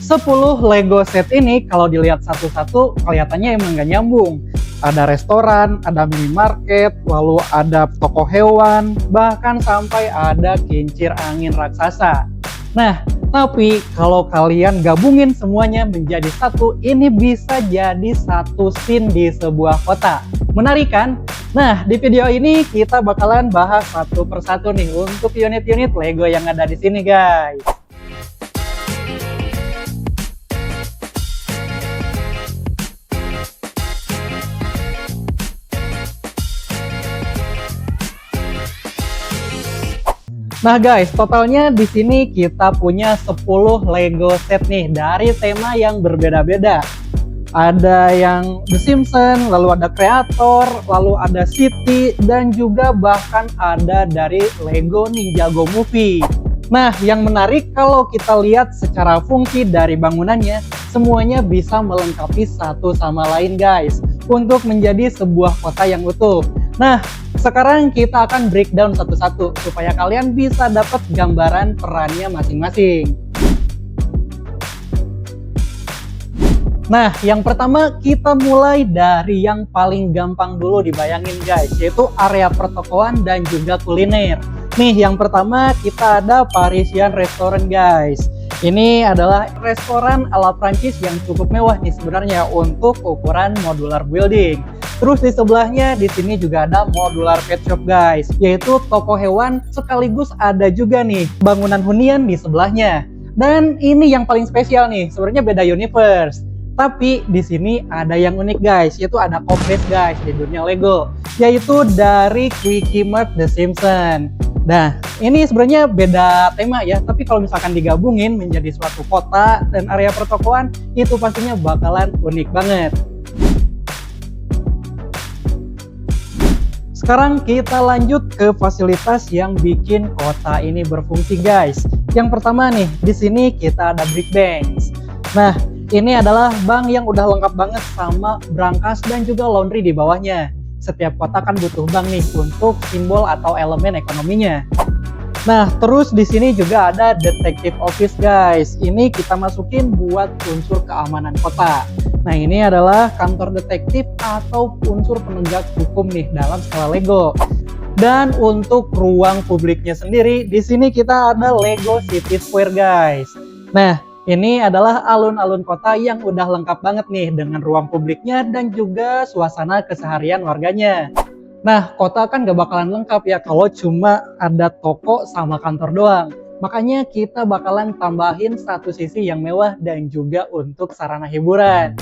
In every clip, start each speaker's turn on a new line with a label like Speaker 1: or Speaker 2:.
Speaker 1: 10 Lego set ini kalau dilihat satu-satu kelihatannya emang gak nyambung. Ada restoran, ada minimarket, lalu ada toko hewan, bahkan sampai ada kincir angin raksasa. Nah, tapi kalau kalian gabungin semuanya menjadi satu, ini bisa jadi satu scene di sebuah kota. Menarik kan? Nah, di video ini kita bakalan bahas satu persatu nih untuk unit-unit Lego yang ada di sini, guys. Nah guys, totalnya di sini kita punya 10 Lego set nih dari tema yang berbeda-beda. Ada yang The Simpsons, lalu ada Creator, lalu ada City, dan juga bahkan ada dari Lego Ninjago Movie. Nah, yang menarik kalau kita lihat secara fungsi dari bangunannya, semuanya bisa melengkapi satu sama lain guys, untuk menjadi sebuah kota yang utuh. Nah, sekarang kita akan breakdown satu-satu supaya kalian bisa dapat gambaran perannya masing-masing. Nah, yang pertama kita mulai dari yang paling gampang dulu dibayangin guys, yaitu area pertokoan dan juga kuliner. Nih, yang pertama kita ada Parisian Restaurant guys. Ini adalah restoran ala Prancis yang cukup mewah nih sebenarnya untuk ukuran modular building. Terus di sebelahnya di sini juga ada modular pet shop guys, yaitu toko hewan sekaligus ada juga nih bangunan hunian di sebelahnya. Dan ini yang paling spesial nih, sebenarnya beda universe. Tapi di sini ada yang unik guys, yaitu ada Cobblest guys di dunia Lego, yaitu dari Quickie Mart The Simpsons. Nah, ini sebenarnya beda tema ya, tapi kalau misalkan digabungin menjadi suatu kota dan area pertokoan, itu pastinya bakalan unik banget. Sekarang kita lanjut ke fasilitas yang bikin kota ini berfungsi guys. Yang pertama nih, di sini kita ada Brick Banks. Nah, ini adalah bank yang udah lengkap banget sama brankas dan juga laundry di bawahnya. Setiap kota kan butuh bank nih untuk simbol atau elemen ekonominya. Nah, terus di sini juga ada Detective Office guys. Ini kita masukin buat unsur keamanan kota. Nah, ini adalah kantor detektif atau unsur penegak hukum nih dalam skala Lego. Dan untuk ruang publiknya sendiri, di sini kita ada Lego City Square guys. Nah, ini adalah alun-alun kota yang udah lengkap banget nih dengan ruang publiknya dan juga suasana keseharian warganya. Nah, kota kan gak bakalan lengkap ya kalau cuma ada toko sama kantor doang. Makanya kita bakalan tambahin satu sisi yang mewah dan juga untuk sarana hiburan.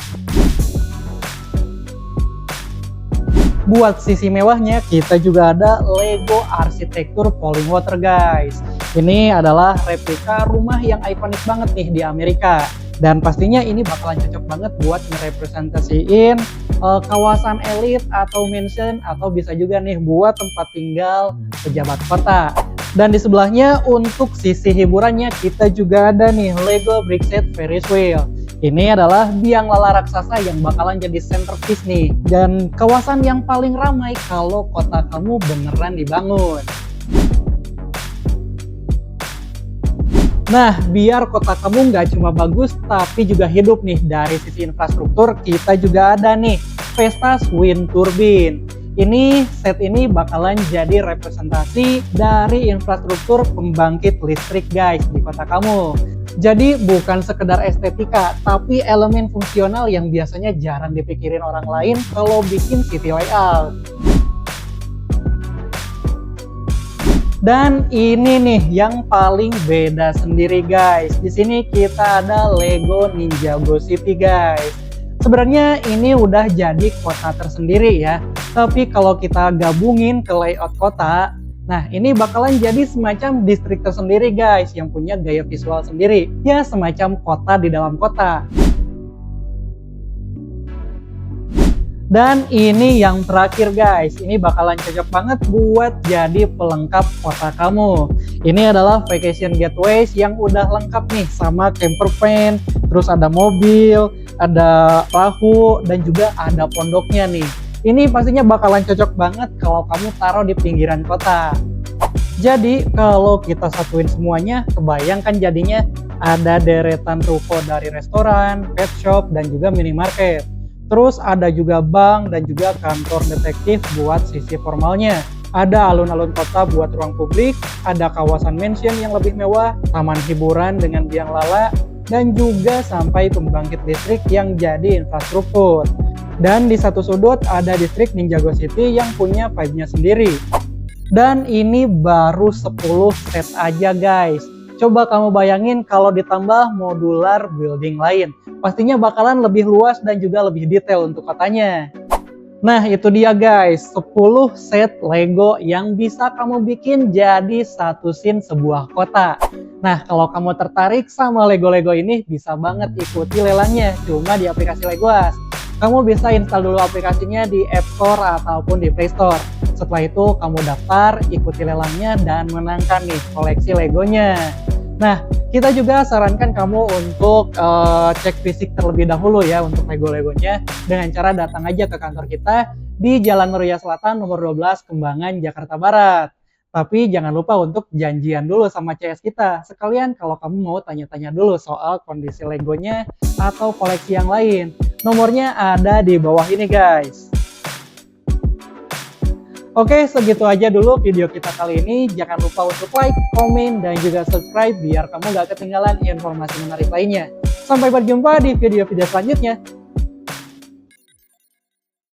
Speaker 1: Buat sisi mewahnya kita juga ada Lego Arsitektur Falling Water guys. Ini adalah replika rumah yang ikonik banget nih di Amerika. Dan pastinya ini bakalan cocok banget buat merepresentasiin kawasan elit atau mansion, atau bisa juga nih buat tempat tinggal pejabat kota. Dan di sebelahnya untuk sisi hiburannya kita juga ada nih Lego Brickset Ferris Wheel. Ini adalah biang lala raksasa yang bakalan jadi centerpiece nih, dan kawasan yang paling ramai kalau kota kamu beneran dibangun. Nah, biar kota kamu nggak cuma bagus tapi juga hidup nih, dari sisi infrastruktur kita juga ada nih Vestas Wind Turbine. Ini set ini bakalan jadi representasi dari infrastruktur pembangkit listrik guys di kota kamu. Jadi bukan sekedar estetika, tapi elemen fungsional yang biasanya jarang dipikirin orang lain kalau bikin city layout. Dan ini nih yang paling beda sendiri guys. Di sini kita ada Lego Ninjago City guys. Sebenarnya ini udah jadi kota tersendiri ya. Tapi kalau kita gabungin ke layout kota, nah ini bakalan jadi semacam distrik tersendiri guys, yang punya gaya visual sendiri. Ya semacam kota di dalam kota. Dan ini yang terakhir guys, ini bakalan cocok banget buat jadi pelengkap kota kamu. Ini adalah Vacation Getaways yang udah lengkap nih sama camper van, terus ada mobil, ada perahu, dan juga ada pondoknya nih. Ini pastinya bakalan cocok banget kalau kamu taruh di pinggiran kota. Jadi kalau kita satuin semuanya, kebayangkan jadinya ada deretan ruko dari restoran, pet shop, dan juga minimarket. Terus ada juga bank dan juga kantor detektif buat sisi formalnya. Ada alun-alun kota buat ruang publik, ada kawasan mansion yang lebih mewah, taman hiburan dengan biang lala, dan juga sampai pembangkit listrik yang jadi infrastruktur. Dan di satu sudut ada distrik Ninjago City yang punya vibe-nya sendiri. Dan ini baru 10 set aja guys. Coba kamu bayangin kalau ditambah modular building lain. Pastinya bakalan lebih luas dan juga lebih detail untuk kotanya. Nah itu dia guys, 10 set Lego yang bisa kamu bikin jadi satu scene sebuah kota. Nah kalau kamu tertarik sama Lego-Lego ini, bisa banget ikuti lelangnya cuma di aplikasi Legoas. Kamu bisa install dulu aplikasinya di App Store ataupun di Play Store. Setelah itu kamu daftar, ikuti lelangnya, dan menangkan nih koleksi Legonya. Nah, kita juga sarankan kamu untuk cek fisik terlebih dahulu ya untuk Lego-Legonya dengan cara datang aja ke kantor kita di Jalan Meruya Selatan nomor 12 Kembangan, Jakarta Barat. Tapi jangan lupa untuk janjian dulu sama CS kita. Sekalian kalau kamu mau tanya-tanya dulu soal kondisi Legonya atau koleksi yang lain. Nomornya ada di bawah ini guys. Oke, segitu aja dulu video kita kali ini. Jangan lupa untuk like, komen, dan juga subscribe biar kamu gak ketinggalan informasi menarik lainnya. Sampai berjumpa di video-video selanjutnya.